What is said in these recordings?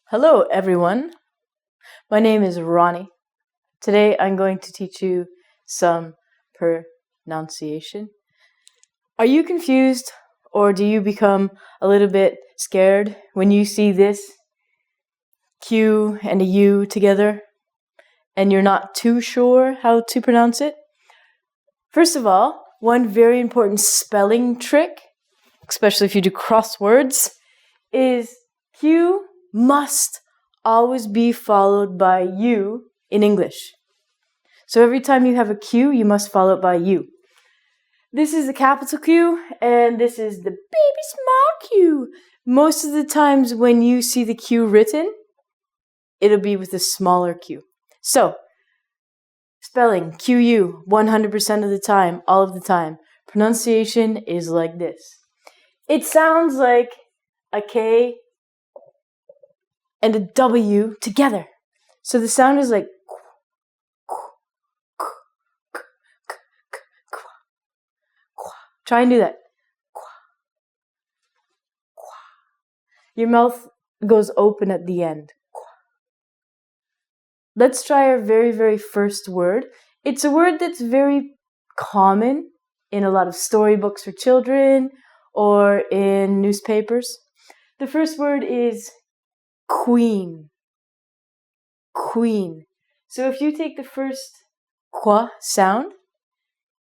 Hello everyone, my name is Ronnie. Today I'm going to teach you some pronunciation. Are you confused or do you become a little bit scared when you see this Q and a U together and you're not too sure how to pronounce it? First of all, one very important spelling trick, especially if you do crosswords, is Q must always be followed by U in English. So every time you have a Q, you must follow it by U. This is the capital Q, and this is the baby small Q. Most of the times when you see the Q written, it'll be with a smaller Q. So, spelling QU 100% of the time, all of the time. Pronunciation is like this. It sounds like a K and a W together. So the sound is like try and do that. Your mouth goes open at the end. Let's try our very, very first word. It's a word that's very common in a lot of storybooks for children or in newspapers. The first word is queen. Queen. So if you take the first qua sound,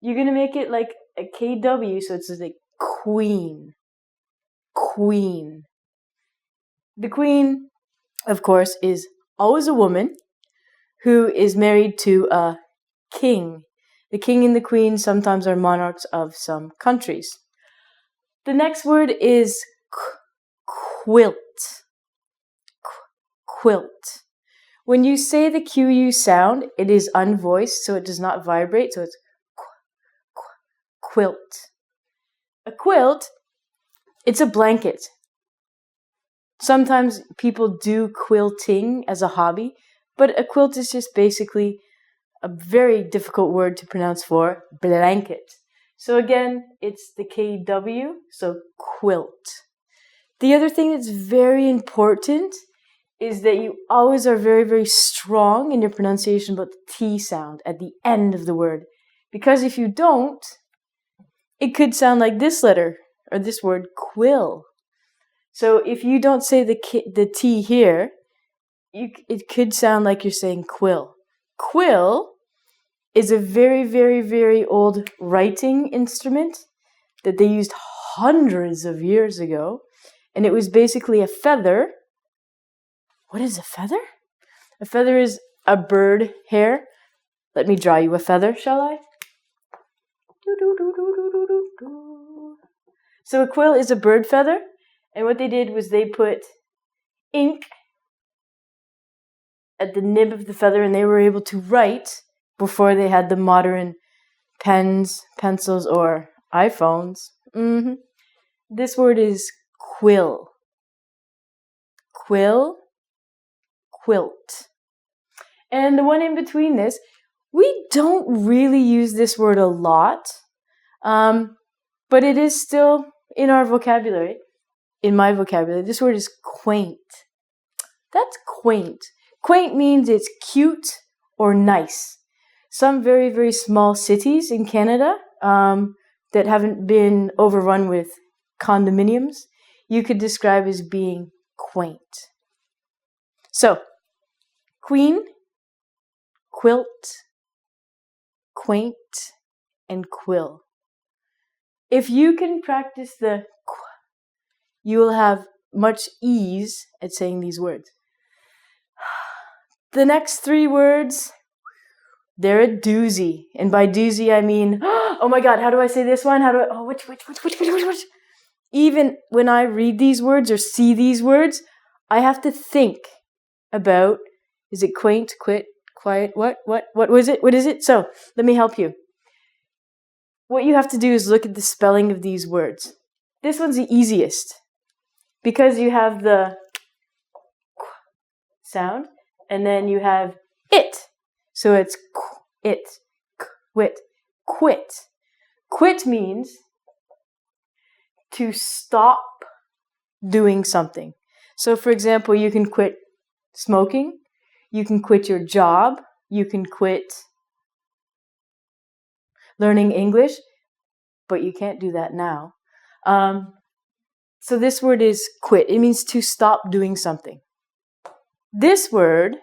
you're going to make it like a KW, so it's like queen. Queen. The queen, of course, is always a woman who is married to a king. The king and the queen sometimes are monarchs of some countries. The next word is quilt. Quilt. When you say the QU sound, it is unvoiced, so it does not vibrate, so it's quilt. A quilt, it's a blanket. Sometimes people do quilting as a hobby, but a quilt is just basically a very difficult word to pronounce for blanket. So again, it's the KW, so quilt. The other thing that's very important is that you always are very, very strong in your pronunciation about the T sound at the end of the word. Because if you don't, it could sound like this letter, or this word, quill. So if you don't say the T here, it could sound like you're saying quill. Quill is a very, very, very old writing instrument that they used hundreds of years ago. And it was basically a feather. What is a feather? A feather is a bird hair. Let me draw you a feather, shall I? So a quill is a bird feather. And what they did was they put ink at the nib of the feather and they were able to write before they had the modern pens, pencils, or iPhones. This word is quill. Quill. Quilt. And the one in between this, we don't really use this word a lot, but it is still in our vocabulary, in my vocabulary. This word is quaint. That's quaint. Quaint means it's cute or nice. Some very, very small cities in Canada that haven't been overrun with condominiums, you could describe as being quaint. So, queen, quilt, quaint, and quill. If you can practice the qu, you will have much ease at saying these words. The next three words, they're a doozy. And by doozy, I mean, oh my God, how do I say this one? Which? Even when I read these words or see these words, I have to think about, is it quaint, quit, quiet, what was it? What is it? So, let me help you. What you have to do is look at the spelling of these words. This one's the easiest because you have the sound and then you have it. So it's it, quit, quit. Quit means to stop doing something. So for example, you can quit smoking. You can quit your job. You can quit learning English, but you can't do that now. So this word is quit. It means to stop doing something. This word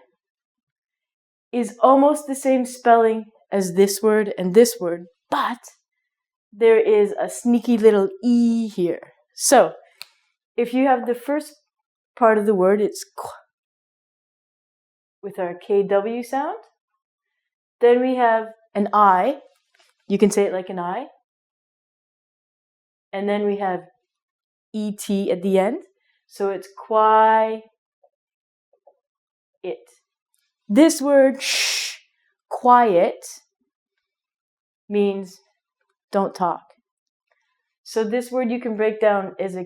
is almost the same spelling as this word and this word, but there is a sneaky little E here. So, if you have the first part of the word, it's qu with our KW sound. Then we have an I. You can say it like an I. And then we have ET at the end. So it's quiet. This word, shh, quiet, means don't talk. So this word you can break down as a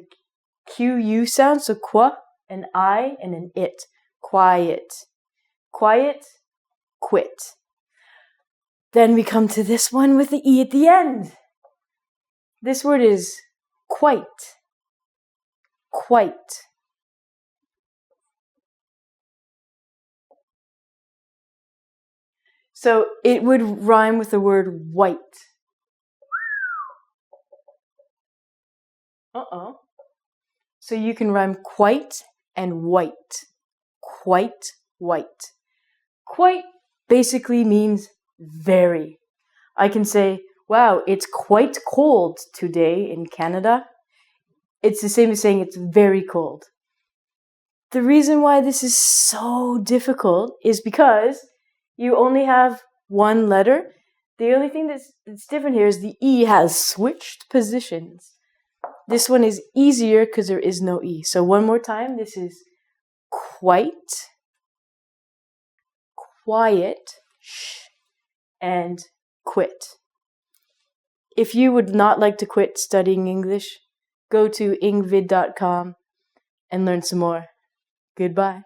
QU sound, so qua, an I, and an it. Quiet. Quiet, quit. Then we come to this one with the E at the end. This word is quite. Quite. So it would rhyme with the word white. So you can rhyme quite and white. Quite, white. Quite basically means very. I can say, wow, it's quite cold today in Canada. It's the same as saying it's very cold. The reason why this is so difficult is because you only have one letter. The only thing that's different here is the E has switched positions. This one is easier because there is no E. So one more time, this is quite, quiet, shh, and quit. If you would not like to quit studying English, go to engvid.com and learn some more. Goodbye.